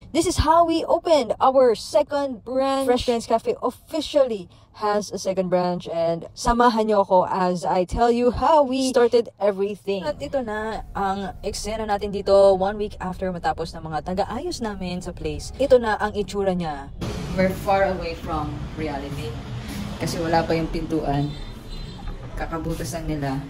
This is how we opened our second branch. Fresh Grinds Cafe officially has a second branch, and samahan niyo ako as I tell you how we started everything. At ito na ang eksena natin dito 1 week after matapos ng mga taga-ayos namin sa place. Ito na ang itsura niya. We're far away from reality kasi wala pa yung pintuan. Kakabutas lang nila.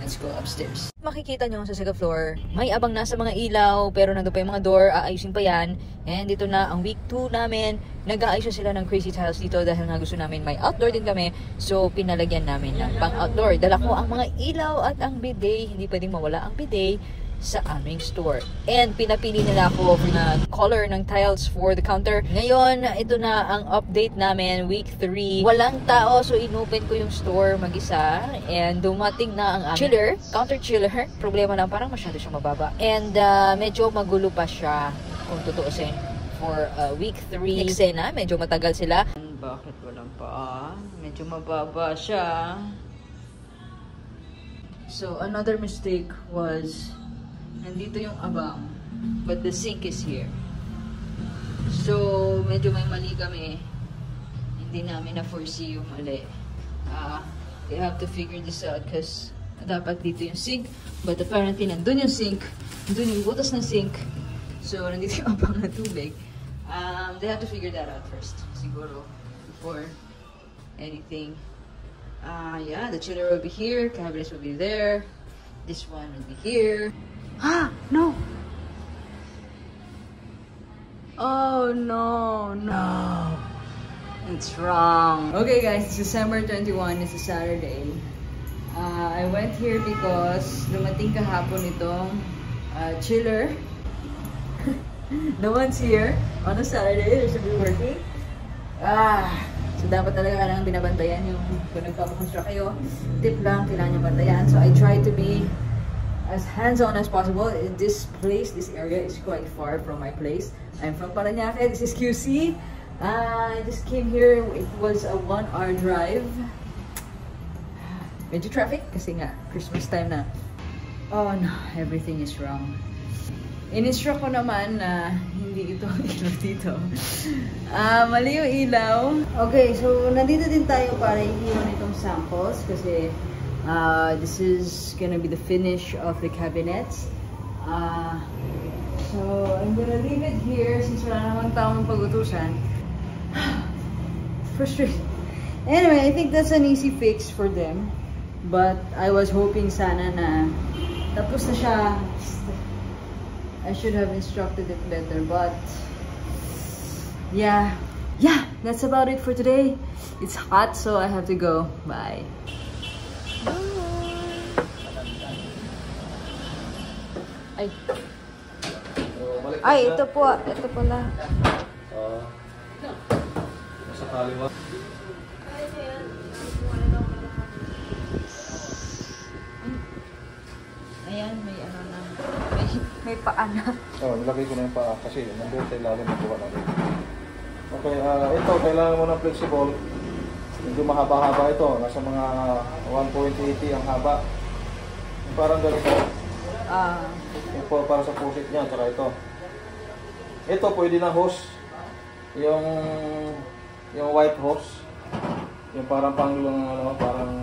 Let's go upstairs. Makikita nyo sa second floor, may abang na sa mga ilaw, pero nandun pa yung mga door, aayusin pa yan. And dito na ang week 2 namin, nag-aayos sila ng crazy tiles dito dahil nga gusto namin may outdoor din kami. So, pinalagyan namin ng pang-outdoor. Dala ko ang mga ilaw at ang bidet. Hindi pwedeng mawala ang bidet sa aming store. And pinapili nila ako na color ng tiles for the counter. Ngayon, ito na ang update namin, week 3. Walang tao, so inopen ko yung store mag-isa. And dumating na ang chiller, counter chiller. Problema lang, parang masyado siyang mababa. And medyo magulo pa siya, kung tutuusin, for week 3. Eksena, medyo matagal sila. Bakit walang pa? Medyo mababa siya. So, another mistake was nandito yung abang, but the sink is here. So, medyo may mali kami. Hindi namin na-foresee yung mali. We have to figure this out kasi dapat dito yung sink. But apparently, nandun yung sink. Nandun yung butas ng sink. So, nandito yung abang na tubig. They have to figure that out first. Siguro, before anything. Yeah, the chiller will be here. Cabinets will be there. This one will be here. No. Oh, no. It's wrong. Okay, guys, it's December 21. It's a Saturday. I went here because dumating kahapon itong chiller. No one's here on a Saturday. They should be working. So dapat talaga kailangan binabantayan yung kung nagpapakonstruct kayo. Tip lang, kailangan nyo bantayan. So I try to be as hands-on as possible. In this place, this area is quite far from my place. I'm from Parañaque. This is QC. I just came here. It was a 1-hour drive. Medyo traffic kasi nga Christmas time na. Oh no, everything is wrong. In-instruct ko naman na hindi ito ilaw dito. Mali yung ilaw. Okay, so nandito din tayo para i-hero nitong samples kasi this is gonna be the finish of the cabinets. So I'm gonna leave it here since wala namang taong pag-utusan. Frustrating. Anyway, I think that's an easy fix for them. But I was hoping sana na tapos na siya. I should have instructed it better, but yeah, that's about it for today. It's hot, so I have to go. Bye. Ay, ito po. Ito pala. Nasa kaliwa. Ayan, may ano na. May paa na. Nilagay ko na yung paa kasi nandun sa ilalim ng buka natin. Okay, ito, kailangan mo ng flexible. Medyo mahaba-haba ito. Nasa mga 1.80 ang haba. Yung parang ganito. Yung para sa pusit niya, tsaka ito. Ito, pwede na hose. Yung white hose. Yung parang parang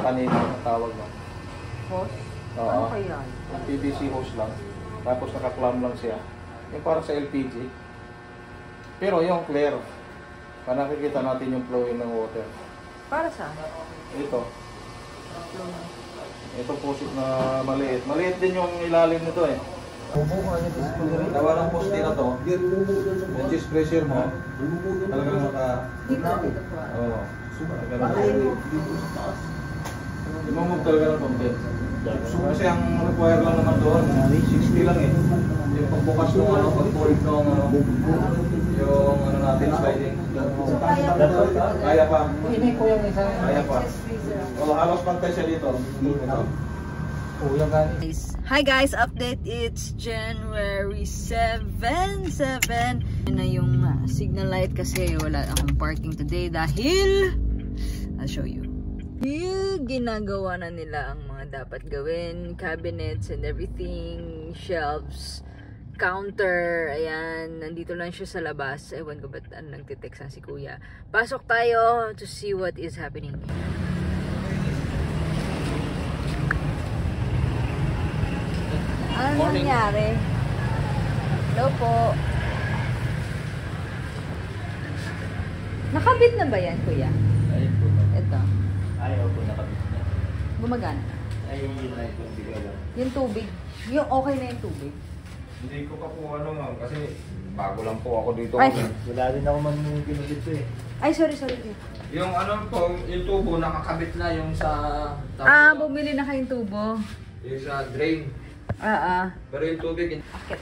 kanina ang tawag mo. Hose? Oo. Ano kaya? Yung PVC hose lang. Tapos naka-clamp lang siya. Yung parang sa LPG. Pero yung clear. Para nakikita natin yung flowing ng water. Para saan? Ito. Ito pusit na maliit. Maliit din yung ilalim nito eh. Gawa ng poste na to. Yung chest pressure mo. Talagang Oo. Imamove talaga ng konti. Kasi ang require lang naman doon, 60 lang eh. Yung pagbukas ng pag-fold ng yung natin, sliding. Kaya pa. Kaya pa. Halos pantay siya dito. Hi guys, update. It's January 7 na yung signal light kasi wala akong parking today dahil I'll show you. Ginagawa na nila ang mga dapat gawin, cabinets and everything, shelves. counter. Ayan, nandito lang siya sa labas. Ewan ko ba't nagtitext si kuya. Pasok tayo to see what is happening. Ano nangyari? Hello po. Nakabit na ba yan, kuya? Ayun po. Ito. Ayaw po nakabit na. Gumagana. Ay, yun na ito. Hindi ko alam. Yung tubig. Yung okay na yung tubig. Hindi ko pa po ma'am. Kasi bago lang po ako dito. Ay. Wala din ako man yung pinagit eh. Ay, sorry. Yung po, yung tubo nakakabit na yung sa... Bumili na kayong tubo. Yung sa drain. Pero yung tubig... Akit.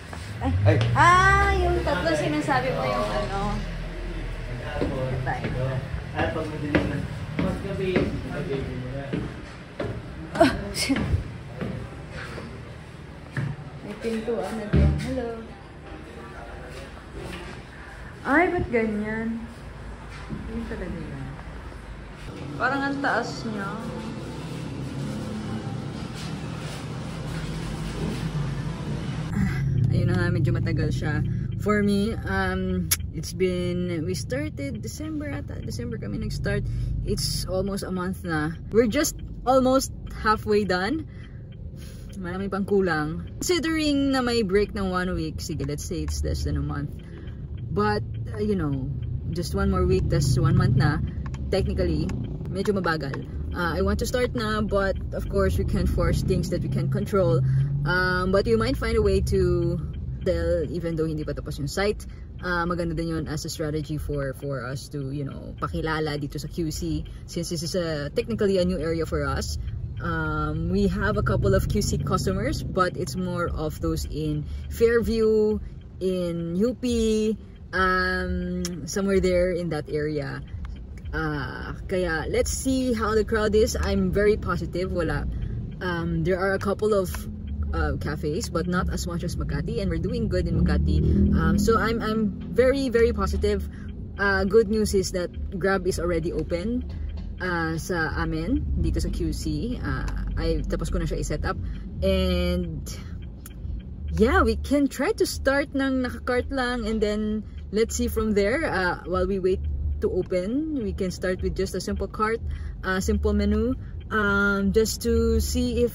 Ay! Yung tatlo sinasabi mo yung ano. Tayo. Ay, pag madilim na. Paggabi. May pintuan na din. Hello. Ay, ba't ganyan? Hindi talaga yan. Parang ang taas niya. Ayun na nga, medyo matagal siya. For me, we started December kami nag-start. It's almost a month na. We're just almost halfway done. Marami pang kulang. Considering na may break ng 1 week, sige, let's say it's less than a month. But, you know, just 1 more week, that's 1 month na. Technically, medyo mabagal. I want to start na, but of course, we can't force things that we can't control. But you might find a way to tell, even though hindi pa tapos yung site. Maganda din yun as a strategy for us to, you know, pakilala dito sa QC, since this is technically a new area for us. We have a couple of QC customers, but it's more of those in Fairview, in UP, somewhere there in that area. Kaya let's see how the crowd is. I'm very positive. There are a couple of cafes, but not as much as Makati, and we're doing good in Makati. So I'm very, very positive. Good news is that Grab is already open sa amin dito sa QC. Tapos ko na siya i-set up, and yeah, we can try to start ng naka-cart lang, and then let's see from there. While we wait to open, we can start with just a simple cart, simple menu, just to see if,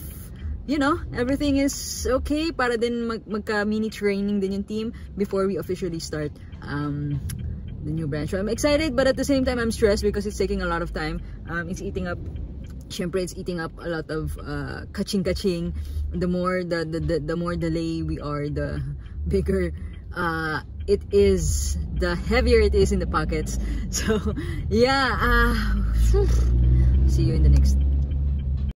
you know, everything is okay, para din magka-mini training din yung team before we officially start the new branch. So I'm excited, but at the same time I'm stressed because it's taking a lot of time. It's eating up a lot of kaching. The more delay we are, the bigger it is, the heavier it is in the pockets. So yeah,